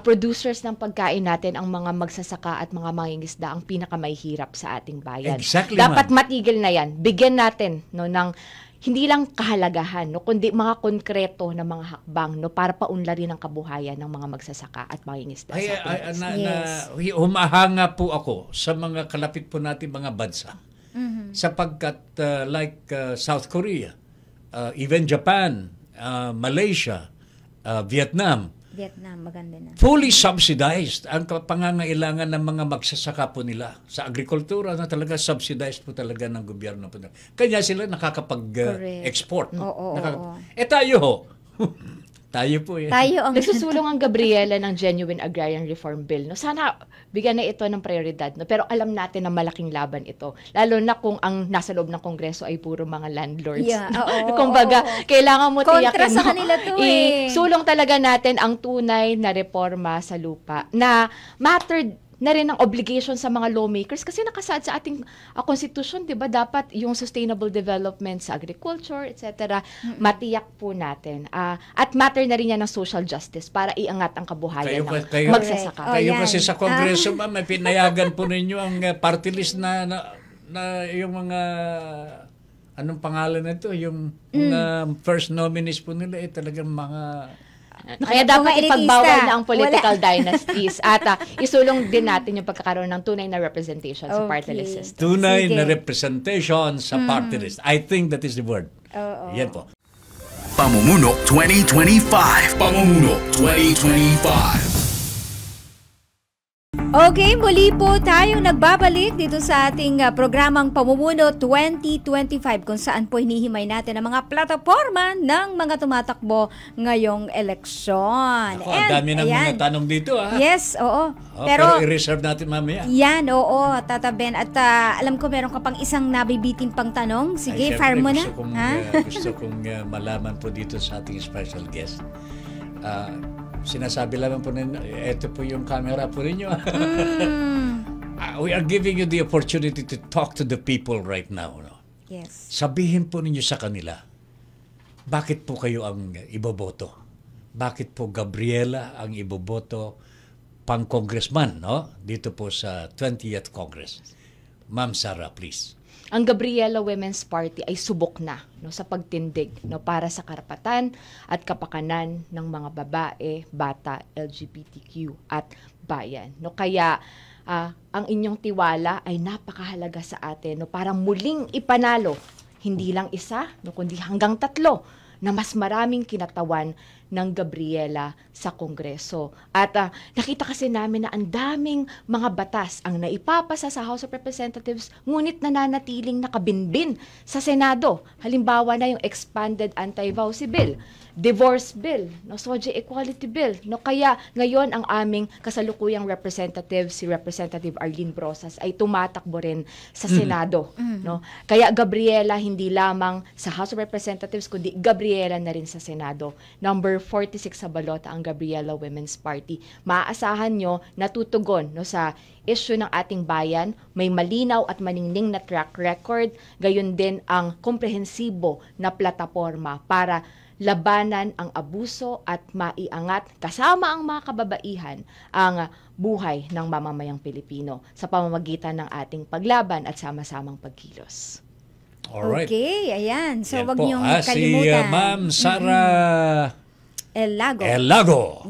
producers ng pagkain natin, ang mga magsasaka at mga mangingisda, ang pinakamahirap sa ating bayan. Exactly, dapat matigil na yan. Bigyan natin ng hindi lang kahalagahan, kundi mga konkreto na mga hakbang para paunlarin ang kabuhayan ng mga magsasaka at mangingisda sa Pilipinas. Humahanga po ako sa mga kalapit po natin mga bansa. Sapagkat like South Korea, even Japan, Malaysia, Vietnam, maganda na. Fully subsidized ang pangangailangan ng mga magsasaka po nila. Sa agrikultura na talaga subsidized po talaga ng gobyerno po nila. Kanya sila nakakapag-export. Tayo ho. Tayo po eh. Nagsusulong ang Gabriela ng Genuine Agrarian Reform Bill. Sana bigyan na ito ng prioridad. Pero alam natin na malaking laban ito. Lalo na kung ang nasa loob ng Kongreso ay puro mga landlords. Kumbaga, kailangan mo tiyakin. Kontra sa kanila to Sulong talaga natin ang tunay na reforma sa lupa na mattered na rin ang obligation sa mga lawmakers kasi nakasaad sa ating konstitusyon, 'di ba? Dapat yung sustainable development sa agriculture, etc. matiyak po natin. At matter na rin yan ng social justice para iangat ang kabuhayan ng magsasaka. Kayo kasi sa Kongreso, ma'am, may pinayagan po ninyo ang party list na yung mga anong pangalan nito, yung first nominees po nila talagang mga kaya dapat ipagbawal na ang political dynasties at isulong din natin yung pagkakaroon ng tunay na representation sa party list system. Tunay na representation sa party list. I think that is the word. Yan po. Pamumuno 2025. Pamumuno 2025. Okay, muli po tayong nagbabalik dito sa ating programang Pamumuno 2025 kung saan po hinihimay natin ang mga plataforma ng mga tumatakbo ngayong eleksyon. Ang dami ng mga tanong dito Yes, oo. Pero i-reserve natin mamaya. Yan, oo, Tata Ben. At alam ko meron ka pang isang nabibiting pang tanong. Sige, fire mo na. Gusto kong malaman po dito sa ating special guest. Sinasabi lang po ninyo, ito po yung camera po ninyo. We are giving you the opportunity to talk to the people right now. Yes. Sabihin po ninyo sa kanila, bakit po kayo ang iboboto? Bakit po Gabriela ang iboboto pang congressman dito po sa 20th Congress? Ma'am Sara, please. ang Gabriela Women's Party ay subok na, no, sa pagtindig, no, para sa karapatan at kapakanan ng mga babae, bata, LGBTQ at bayan. No, kaya ang inyong tiwala ay napakahalaga sa atin, no, para muling ipanalo hindi lang isa, no, kundi hanggang 3 na mas maraming kinatawan ng Gabriela sa Kongreso. At nakita kasi namin na ang daming mga batas ang naipapasa sa House of Representatives, ngunit nananatiling nakabinbin sa Senado. Halimbawa na yung Expanded Anti-Vowsy Bill, Divorce Bill, no, SOGIE Equality Bill. No, kaya ngayon ang aming kasalukuyang representative, si Representative Arlene Brosas, ay tumatakbo rin sa Senado. No? Kaya Gabriela, hindi lamang sa House of Representatives, kundi Gabriela na rin sa Senado. Number 46 sa balota ang Gabriela Women's Party. Maaasahan nyo na tutugon, no, sa issue ng ating bayan, may malinaw at maningning na track record, gayon din ang komprehensibo na plataforma para labanan ang abuso at maiangat kasama ang mga kababaihan ang buhay ng mamamayang Pilipino sa pamamagitan ng ating paglaban at sama-samang pagkilos. Alright. Okay, ayan. So, Yan wag po, niyong si kalimutan. Ma'am Sara Elago.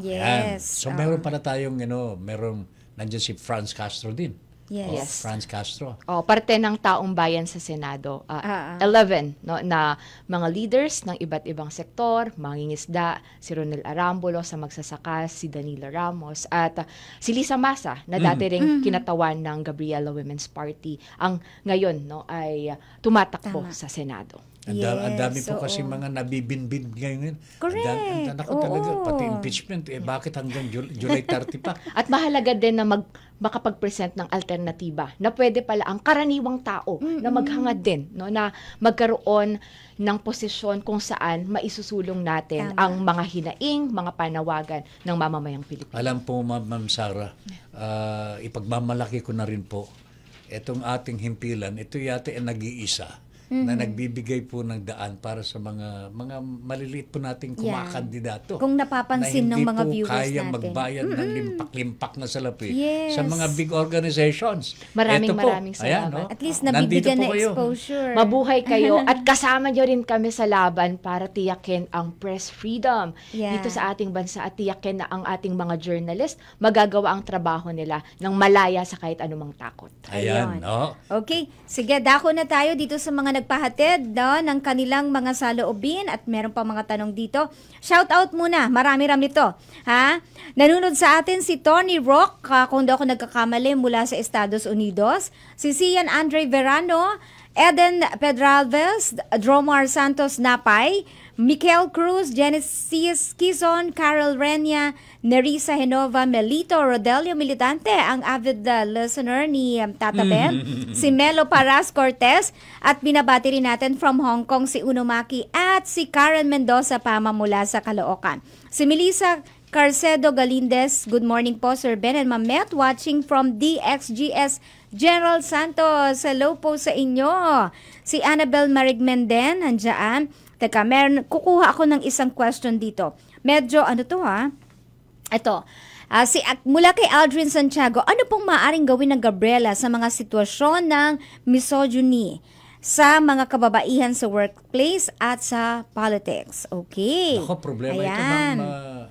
Yan. Yes. So, meron pala tayong, nandiyan si Franz Castro din. Yes. Franz Castro. Parte ng taong bayan sa Senado. 11 no, na mga leaders ng iba't ibang sektor, mangingisda, si Ronel Arambulo sa magsasaka, si Danilo Ramos, at si Lisa Masa, na dati ring kinatawan ng Gabriela Women's Party, ang ngayon, no, ay tumatakbo sa Senado. Ang dami po kasi mga nabibinbin ngayon. Correct. Talaga, pati impeachment, bakit hanggang July 30 pa? At mahalaga din na makapag-present ng alternatiba na pwede pala ang karaniwang tao na maghangad din, no, na magkaroon ng posisyon kung saan maisusulong natin ang mga hinaing, mga panawagan ng mamamayang Pilipino. Alam po, Ma'am Sara, ipagmamalaki ko na rin po, itong ating himpilan, ito yata ay nag-iisa na nagbibigay po ng daan para sa mga maliliit po nating kumakandidato. Kung napapansin ng mga viewers natin. Na hindi po kayang magbayad ng limpak-limpak na salapi sa mga big organizations. Maraming Ayan, salamat. no? At least nabibigyan na kayo. exposure. Mabuhay kayo at kasama nyo rin kami sa laban para tiyakin ang press freedom dito sa ating bansa at tiyakin na ang ating mga journalist magagawa ang trabaho nila ng malaya sa kahit anumang takot. Ayan, no? Okay, sige, dako na tayo dito sa mga nagpahatid, no, ng kanilang mga saloobin at meron pa mga tanong dito. Shout out muna, marami-rami to. Ha? Nanunod sa atin si Tony Rock, kung di ako nagkakamali, mula sa Estados Unidos. Si Cian Andre Verano, Eden Pedralves, Dromar Santos Napay, Mikel Cruz, Genesis Quizon, Carol Renia, Nerissa Henova, Melito Rodelio Militante, ang avid listener ni Tata Ben, si Melo Paras Cortez, at binabati rin natin from Hong Kong si Unomaki at si Karen Mendoza Pama mula sa Caloocan. Si Melissa Carcedo Galindez, good morning po Sir Ben and Ma'am Met, watching from DXGS General Santos. Hello po sa inyo. Si Annabel Marigmenden, nandiyan. Teka, kukuha ako ng isang question dito. Medyo, Ito, mula kay Aldrin Santiago, ano pong maaaring gawin ng Gabriela sa mga sitwasyon ng misogyny sa mga kababaihan sa workplace at sa politics? Okay. Ako, problema ito,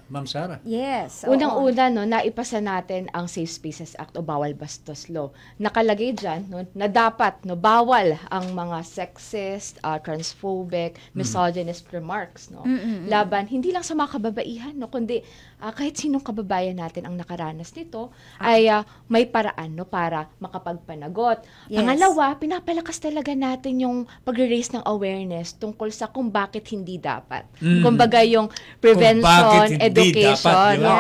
Ma'am Sara. Yes. Unang-una, no, naipasa natin ang Safe Spaces Act o Bawal Bastos Law. Nakalagay dyan, no, na dapat, no, bawal ang mga sexist, transphobic, misogynist remarks, no, laban hindi lang sa mga kababaihan, no, kundi kahit sinong kababayan natin ang nakaranas nito ay may paraan, no, para makapagpanagot. Yes. Pangalawa, pinapalakas talaga natin yung pagre-raise ng awareness tungkol sa kung bakit hindi dapat. Kumbaga yung prevention, education, no?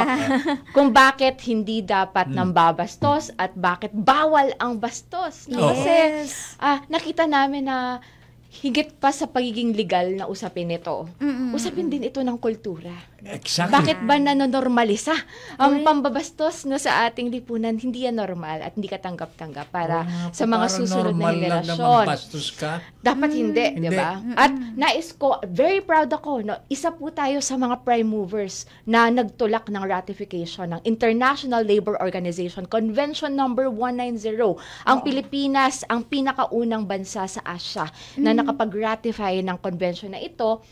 Kung bakit hindi dapat nang babastos at bakit bawal ang bastos. No? Kasi nakita namin na higit pa sa pagiging legal na usapin ito, usapin din ito ng kultura. Exactly. Bakit ba nanonormalisa ang pambabastos no, sa ating lipunan? Hindi yan normal at hindi katanggap-tanggap para sa mga susunod na henerasyon. Dapat hindi, di ba? At nais ko, very proud ako, no, isa po tayo sa mga prime movers na nagtulak ng ratification ng International Labor Organization Convention number 190. Ang Pilipinas ang pinakaunang bansa sa Asia na nakapag-ratify ng convention na ito.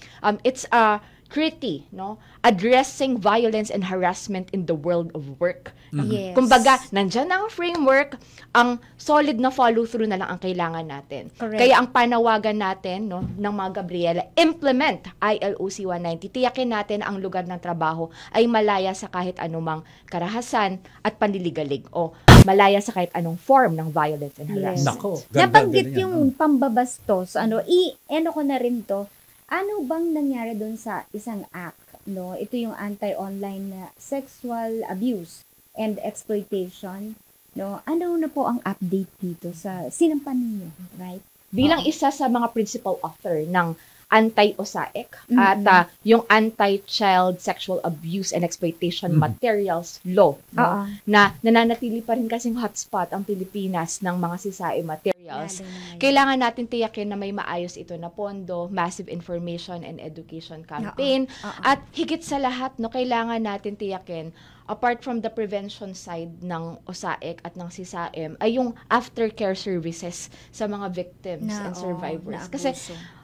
It's a treaty, no, addressing violence and harassment in the world of work. Yes. Kumbaga, nandyan ang framework, ang solid na follow-through na lang ang kailangan natin. Correct. Kaya ang panawagan natin, no, ng mga Gabriela, implement ILOC 190. Tiyakin natin ang lugar ng trabaho ay malaya sa kahit anumang karahasan at panliligalig o malaya sa kahit anong form ng violence and harassment. Nako, ganda Nabanggit din yan, yung pambabastos, ano ko na rin to. Ano bang nangyari doon sa isang act, no? Ito yung anti-online na sexual abuse and exploitation, no? Ano na po ang update dito sa sinampan ninyo, right? Bilang isa sa mga principal author ng anti-OSAEC at yung Anti-Child Sexual Abuse and Exploitation Materials Law, no? Na nananatili pa rin kasing hotspot ang Pilipinas ng mga sisae materials. Kailangan natin tiyakin na may maayos ito na pondo, massive information and education campaign, at higit sa lahat, no, kailangan natin tiyakin apart from the prevention side ng OSAEC at ng SISAEM, ay yung aftercare services sa mga victims and survivors. Kasi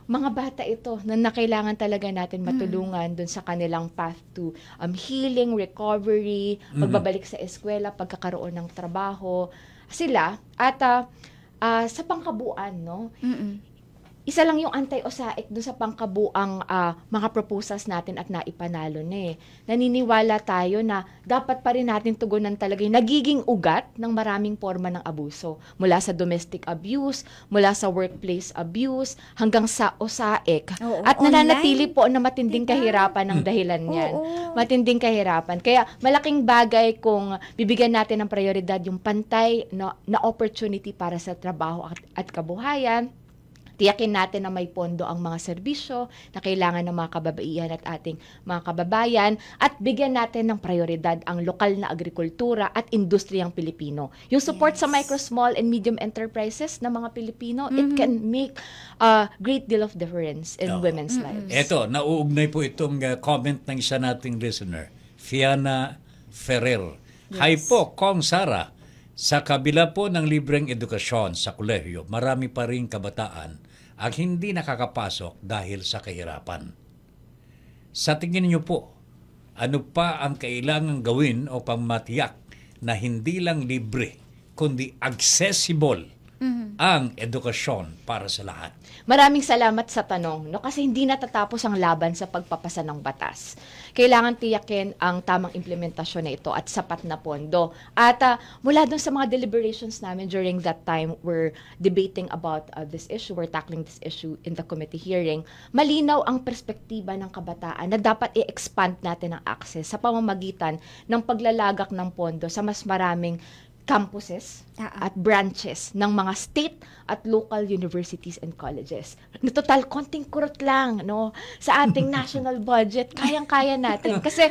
mga bata ito na kailangan talaga natin matulungan dun sa kanilang path to healing, recovery, pagbabalik sa eskwela, pagkakaroon ng trabaho, sila. At sa pangkabuuan, no? Isa lang yung anti-OSAEC doon sa pangkabuang mga proposals natin at naipanalo na eh. Naniniwala tayo na dapat pa rin natin tugunan talaga yung nagiging ugat ng maraming forma ng abuso. Mula sa domestic abuse, mula sa workplace abuse, hanggang sa OSAEC. At nananatili po na matinding kahirapan ng dahilan yan. Matinding kahirapan. Kaya malaking bagay kung bibigyan natin ng prioridad yung pantay na opportunity para sa trabaho at kabuhayan. Tiyakin natin na may pondo ang mga serbisyo na kailangan ng mga kababaihan at ating mga kababayan at bigyan natin ng prioridad ang lokal na agrikultura at industriyang Pilipino. Yung support sa micro, small, and medium enterprises ng mga Pilipino, it can make a great deal of difference in women's lives. Eto, nauugnay po itong comment ng isa nating listener, Fiana Ferrer. Hi po, Kong Sara. Sa kabila po ng libreng edukasyon sa kolehiyo, marami pa rin kabataan ang hindi nakakapasok dahil sa kahirapan. Sa tingin niyo po, ano pa ang kailangang gawin o pamatiyak na hindi lang libre, kundi accessible ang edukasyon para sa lahat? Maraming salamat sa tanong, no? Kasi hindi natatapos ang laban sa pagpapasa ng batas. Kailangan tiyakin ang tamang implementasyon na ito at sapat na pondo. At mula dun sa mga deliberations namin during that time, we're debating about this issue, we're tackling this issue in the committee hearing, malinaw ang perspektiba ng kabataan na dapat i-expand natin ang access sa pamamagitan ng paglalagak ng pondo sa mas maraming campuses at branches ng mga state at local universities and colleges. Na total, konting kurot lang, no, sa ating national budget, kayang-kaya natin. Kasi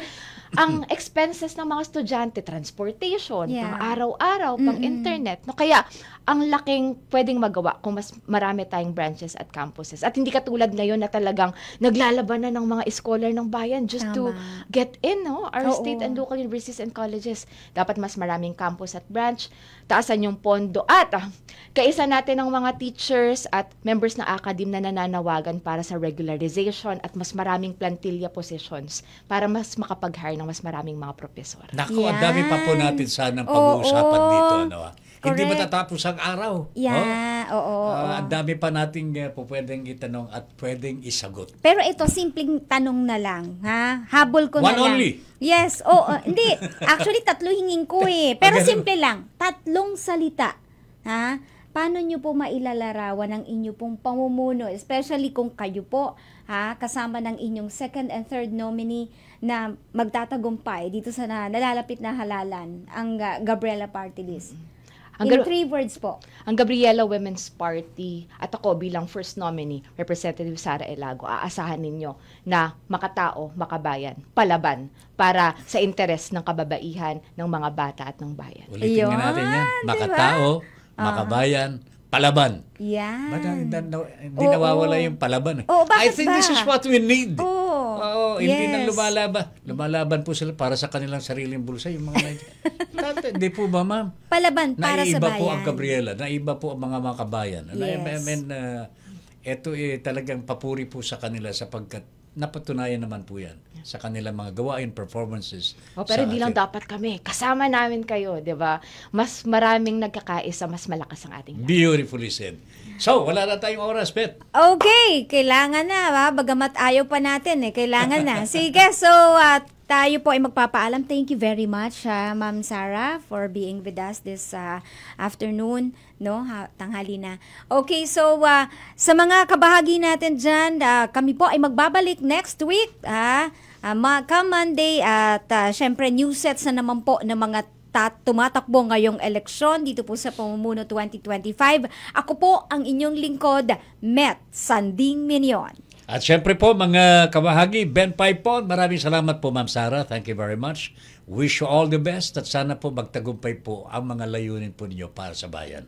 ang expenses ng mga estudyante, transportation, pang araw-araw, pang internet, no, kaya ang laking pwedeng magawa kung mas marami tayong branches at campuses. At hindi katulad ngayon na talagang naglalaban na ng mga scholar ng bayan just to get in, no, our state and local universities and colleges. Dapat mas maraming campus at branch, taasan yung pondo. At kaisa natin ng mga teachers at members ng academe na nananawagan para sa regularization at mas maraming plantilla positions para mas makapag-hire ng mas maraming mga profesor. Naku, ang dami pa po natin sanang pag-uusapan dito. Ano, hindi matatapos ang araw. Ang dami pa nating pwedeng itanong at pwedeng isagot. Pero ito, simpleng tanong na lang. Ha? Habol ko na lang. One only. Yes. Hindi. Actually, 3 hingin ko eh. Pero simple lang. 3 salita. Ha? Paano nyo po mailalarawan ang inyo pong pamumuno, especially kung kayo po kasama ng inyong second and third nominee na magtatagumpay dito sa nalalapit na halalan, ang Gabriela Party List? In 3 words po. Ang Gabriela Women's Party at ako bilang first nominee, Representative Sara Elago, aasahan ninyo na makatao, makabayan, palaban para sa interes ng kababaihan, ng mga bata at ng bayan. Ulitin nga natin yan. Makatao, makabayan, palaban. Yan. Hindi nawawala yung palaban. I think this is what we need. Hindi na lumalaban po sila para sa kanilang sariling bulsa. Yung mga hindi po ba, ma'am? Palaban para sa bayan. Naiba po ang Gabriela. Naiba po ang mga kabayan. Yes. Ito talagang papuri po sa kanila sapagkat napatunayan naman po yan sa kanilang mga gawain, performances. Pero hindi lang dapat kami. Kasama namin kayo, di ba? Mas maraming nagkakaisa, mas malakas ang ating lahat. Beautifully said. So, wala na tayong oras, Pet. Okay, kailangan na. Bagamat ayaw pa natin, kailangan na. Sige, so tayo po ay magpapaalam. Thank you very much, Ma'am Sara, for being with us this afternoon, tanghali na. Okay, so sa mga kabahagi natin dyan, kami po ay magbabalik next week, come Monday, at syempre news sets na naman po ng mga tumatakbo ngayong eleksyon dito po sa Pamumuno 2025. Ako po ang inyong lingkod, Met Sanding Minion. At syempre po mga kabahagi, Ben Paipon, maraming salamat po Ma'am Sara. Thank you very much. Wish you all the best at sana po magtagumpay po ang mga layunin po ninyo para sa bayan.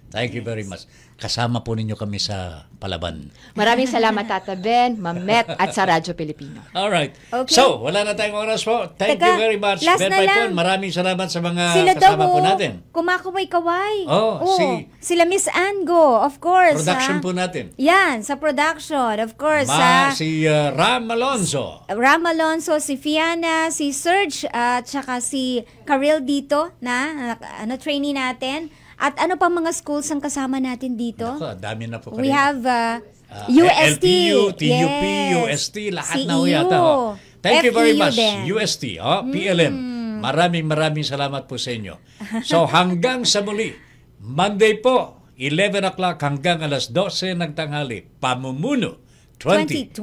Thank you very much. Kasama po ninyo kami sa palaban. Maraming salamat Tata Ben, Ma'am Met at sa Radyo Pilipino. Alright. Okay. So, wala na tayong oras po. Thank you very much, Ben Paipon. Maraming salamat sa mga kasama po natin. Kumakaway-kaway. Si sila Miss Ango, of course. Production po natin. Yan, sa production, of course. Si Ram Alonzo. Si Fiana, si Serge, at saka si Karil dito, trainee natin. At ano pa mga schools ang kasama natin dito? Dami na po. We have UST, LPU, TUP, UST, lahat na ho yata. Thank you very much, UST, PLM. Maraming salamat po sa inyo. So hanggang sa muli, Monday po, 11 o'clock hanggang alas 12 ng tanghali, Pamumuno 2025.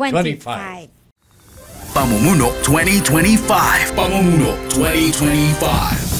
Pamumuno 2025. Pamumuno 2025.